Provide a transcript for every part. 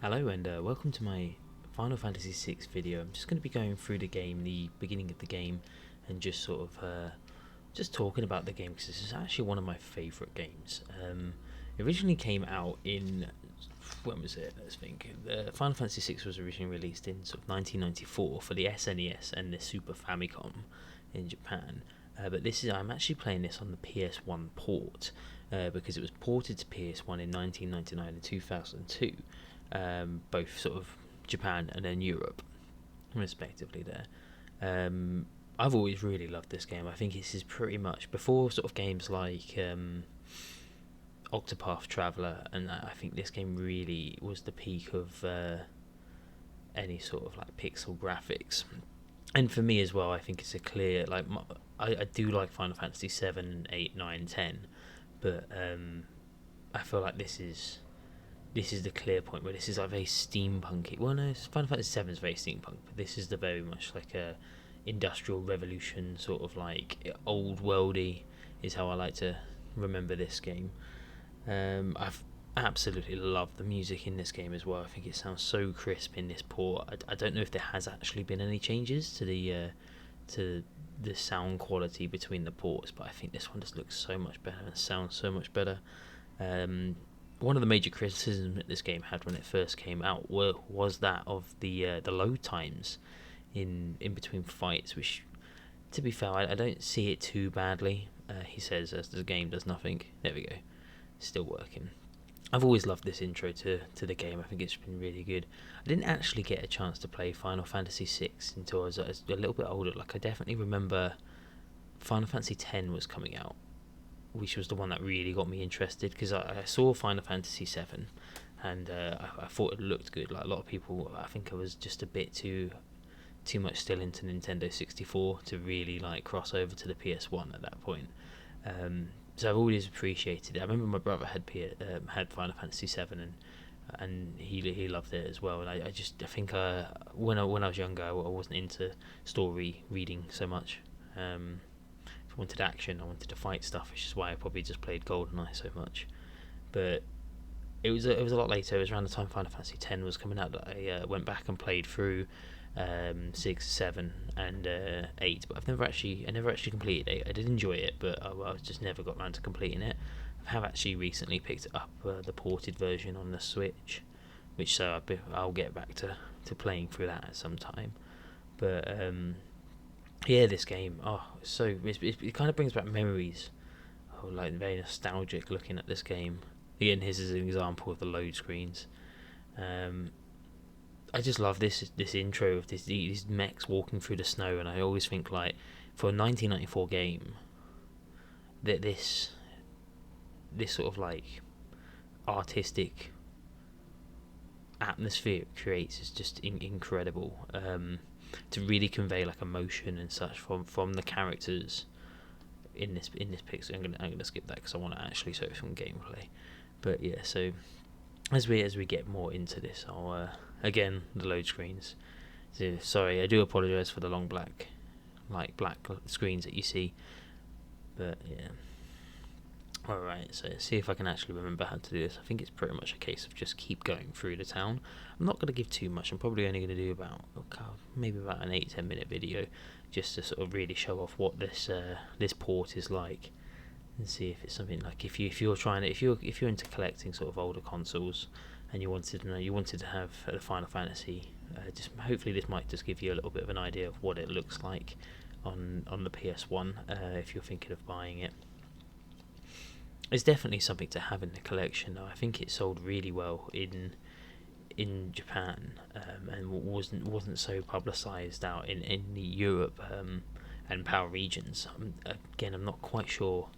Hello and welcome to my Final Fantasy VI video. I'm just going to be going through the game, the beginning of the game, and just sort of just talking about the game because this is actually one of my favourite games. It originally came out in, when was it? Let's think. The Final Fantasy VI was originally released in sort of 1994 for the SNES and the Super Famicom in Japan. But I'm actually playing this on the PS1 port because it was ported to PS1 in 1999 and 2002. Both sort of Japan and then Europe, respectively. I've always really loved this game. I think this is pretty much before sort of games like Octopath Traveler, and I think this game really was the peak of any sort of like pixel graphics. And for me as well, I think it's a clear I do like Final Fantasy 7, 8, 9, 10, but I feel like this is the clear point where this is like very steampunky. Well, no, Final Fantasy 7 is very steampunk, but this is the very much like a industrial revolution sort of like old worldy is how I like to remember this game. I've absolutely loved the music in this game as well. I think it sounds so crisp in this port. I don't know if there has actually been any changes to the sound quality between the ports, but I think this one just looks so much better and sounds so much better. One of the major criticisms that this game had when it first came out was that of the load times in between fights, which, to be fair, I don't see it too badly. He says as the game does nothing. There we go, still working. I've always loved this intro to the game. I think it's been really good. I didn't actually get a chance to play Final Fantasy VI until I was a little bit older. Like I definitely remember Final Fantasy X was coming out, which was the one that really got me interested because I saw Final Fantasy VII and I thought it looked good. Like a lot of people, I think I was just a bit too much still into Nintendo 64 to really like cross over to the PS1 at that point. So I've always appreciated it. I remember my brother had Final Fantasy VII and he loved it as well. And I think when I was younger I wasn't into story reading so much. I wanted action, I wanted to fight stuff, which is why I probably just played GoldenEye so much. But it was a lot later. It was around the time Final Fantasy X was coming out that I went back and played through 6, 7, and 8. But I never actually completed 8. I did enjoy it, but I just never got around to completing it. I have actually recently picked up the ported version on the Switch, which I'll get back to playing through that at some time. But yeah, this game, it kind of brings back memories. Oh, like very nostalgic looking at this game. Again, here's an example of the load screens. I just love this intro of these mechs walking through the snow, and I always think like for a 1994 game, that this sort of like artistic atmosphere it creates is just incredible. To really convey like emotion and such from the characters in this picture. I'm gonna skip that because I want to actually show some gameplay. But yeah, so as we get more into this, I'll again the load screens. So, sorry, I do apologise for the long black screens that you see. But yeah. Alright, so let's see if I can actually remember how to do this. I think it's pretty much a case of just keep going through the town. I'm not going to give too much. I'm probably only going to do about an 8-10 minute video just to sort of really show off what this port is like and see if it's something like if you're into collecting sort of older consoles and you wanted to have the Final Fantasy, just hopefully this might just give you a little bit of an idea of what it looks like on the PS1 if you're thinking of buying it. It's definitely something to have in the collection. I think it sold really well in Japan and wasn't so publicised out in the Europe and PAL regions. Again, I'm not quite sure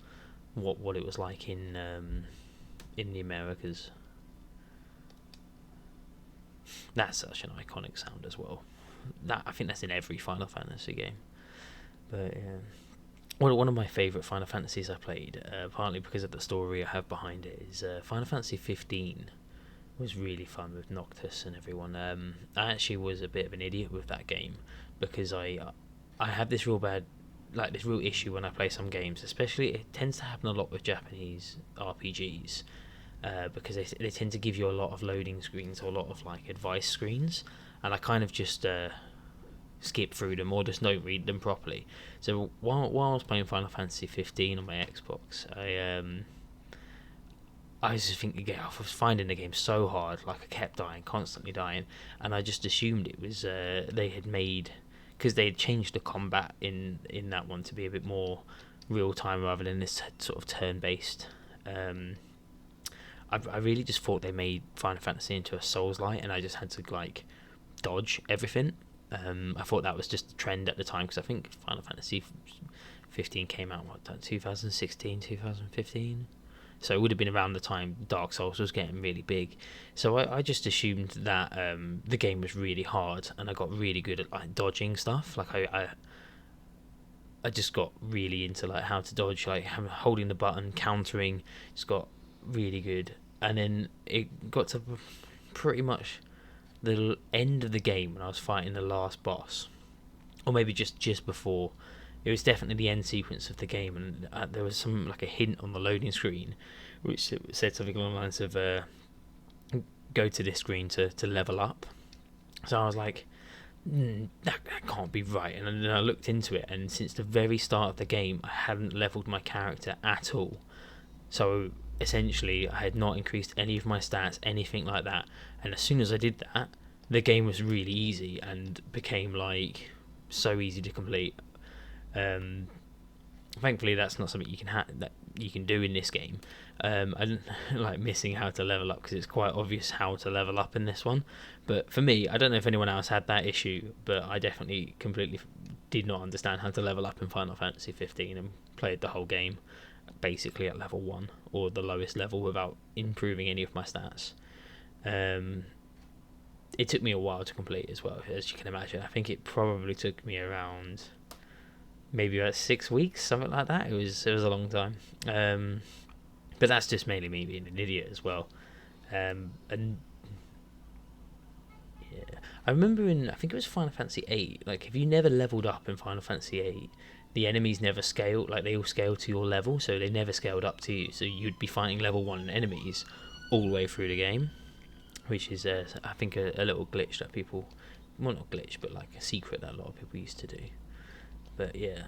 what it was like in the Americas. That's such an iconic sound as well. I think that's in every Final Fantasy game. But yeah. One of my favourite Final Fantasies I played, partly because of the story I have behind it, is Final Fantasy 15. Was really fun with Noctis and everyone. I actually was a bit of an idiot with that game because I have this real issue when I play some games, especially it tends to happen a lot with Japanese RPGs. because they tend to give you a lot of loading screens or a lot of like advice screens, and I kind of just skip through them or just don't read them properly. So while I was playing Final Fantasy 15 on my Xbox, I just think I was finding the game so hard. Like, I kept dying, constantly dying, and I just assumed it was they had made, because they had changed the combat in that one to be a bit more real time rather than this sort of turn based. I really just thought they made Final Fantasy into a Souls-like, and I just had to like dodge everything. I thought that was just the trend at the time, because I think Final Fantasy 15 came out 2016, 2015. So it would have been around the time Dark Souls was getting really big. So I just assumed that the game was really hard, and I got really good at like dodging stuff. Like I just got really into like how to dodge, like holding the button, countering. Just got really good, and then it got to pretty much the end of the game when I was fighting the last boss, or maybe just before. It was definitely the end sequence of the game, and there was some like a hint on the loading screen, which said something along the lines of "Go to this screen to level up." So I was like, that can't be right. And then I looked into it, and since the very start of the game, I hadn't leveled my character at all. So essentially, I had not increased any of my stats, anything like that. And as soon as I did that, the game was really easy and became like so easy to complete. Thankfully, that's not something that you can do in this game. I don't like missing how to level up, because it's quite obvious how to level up in this one. But for me, I don't know if anyone else had that issue, but I definitely completely did not understand how to level up in Final Fantasy 15 and played the whole game basically at level 1 or the lowest level without improving any of my stats. It took me a while to complete as well, as you can imagine. I think it probably took me around maybe about 6 weeks, something like that. It was a long time, but that's just mainly me being an idiot as well. And yeah, I remember I think it was Final Fantasy 8. Like, if you never leveled up in Final Fantasy 8, the enemies never scaled. Like, they all scaled to your level, so they never scaled up to you. So you'd be fighting level 1 enemies all the way through the game, which is I think a little glitch that people, well, not glitch, but like a secret that a lot of people used to do. But yeah,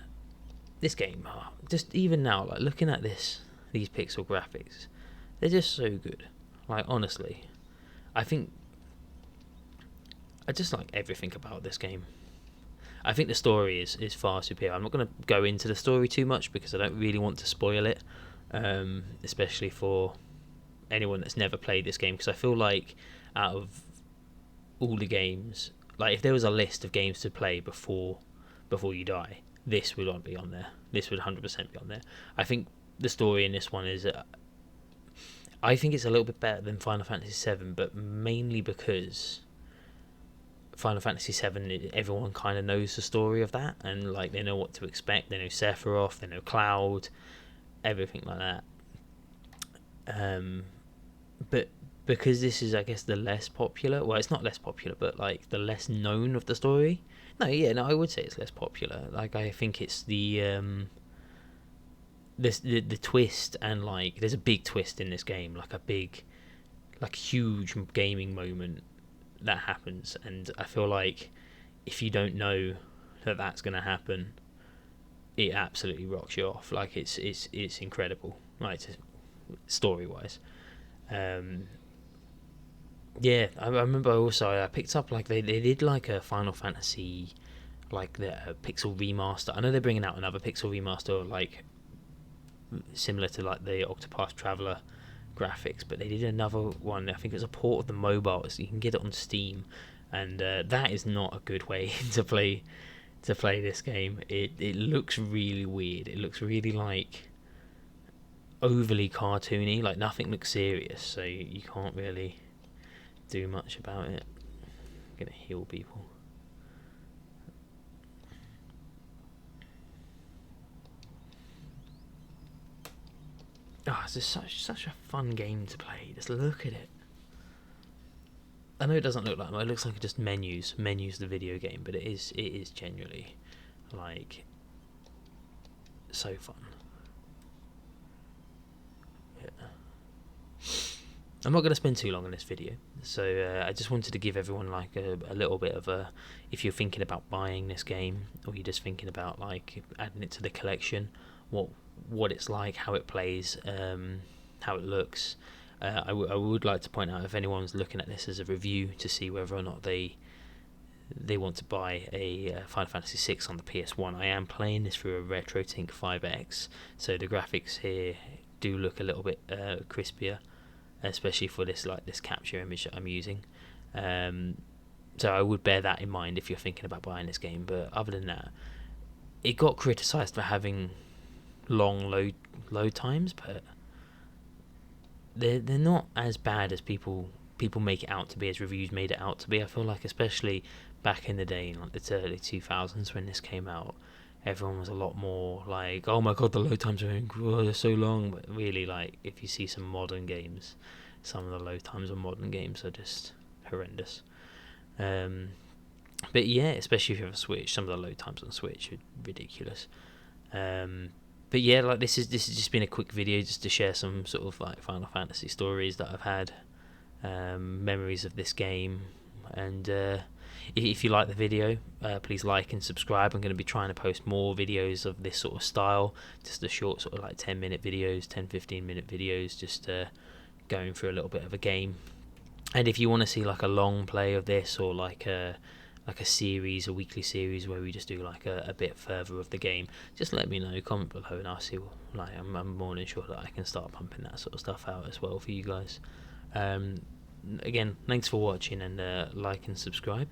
this game, just even now, like looking at these pixel graphics, they're just so good. Like, honestly, I think I just like everything about this game. I think the story is far superior. I'm not going to go into the story too much because I don't really want to spoil it, especially for anyone that's never played this game, because I feel like out of all the games, like if there was a list of games to play before you die, this would not be on there. This would 100% be on there. I think the story in this one is I think it's a little bit better than Final Fantasy VII, but mainly because Final Fantasy VII, everyone kind of knows the story of that, and like they know what to expect. They know Sephiroth, they know Cloud, everything like that. But because this is, I guess, the less popular, well, it's not less popular, but like the less known of the story. No, I would say it's less popular. Like, I think it's the twist, and like there's a big twist in this game, like a big, like huge gaming moment that happens, and I feel like if you don't know that that's going to happen, it absolutely rocks you off. Like, it's incredible, like, story wise. Yeah, I remember also I picked up, like, they did like a Final Fantasy, like the pixel remaster. I know they're bringing out another pixel remaster, like similar to like the Octopath Traveler graphics, but they did another one. I think it was a port of the mobile, so you can get it on Steam, and that is not a good way to play this game. It looks really weird. It looks really like overly cartoony. Like, nothing looks serious, so you can't really do much about it. I'm gonna heal people. Oh, it's just such a fun game to play. Just look at it. I know it doesn't look like it looks like just menus the video game, but it is genuinely like so fun. Yeah. I'm not going to spend too long on this video, so I just wanted to give everyone like a little bit of a, if you're thinking about buying this game, or you're just thinking about like adding it to the collection, what it's like, how it plays, how it looks. I would like to point out, if anyone's looking at this as a review to see whether or not they want to buy a Final Fantasy VI on the PS1, I am playing this through a RetroTink 5X, so the graphics here do look a little bit crispier, especially for this capture image that I'm using. So I would bear that in mind if you're thinking about buying this game. But other than that, it got criticised for having long load times, but they're not as bad as people make it out to be, as reviews made it out to be. I feel like, especially back in the day, in like the early 2000s when this came out, everyone was a lot more like, oh my god, the load times are so long. But really, like, if you see some modern games, some of the load times on modern games are just horrendous. But yeah, especially if you have a Switch, some of the load times on Switch are ridiculous. But yeah, like this has just been a quick video just to share some sort of like Final Fantasy stories that I've had, memories of this game, and if you like the video, please like and subscribe. I'm going to be trying to post more videos of this sort of style, just the short sort of like 10-minute videos, 10-15-minute videos, just going through a little bit of a game. And if you want to see like a long play of this, or like a series, a weekly series where we just do like a bit further of the game, just let me know, comment below, and I'll see. Like, I'm more than sure that I can start pumping that sort of stuff out as well for you guys. Again, thanks for watching, and like and subscribe.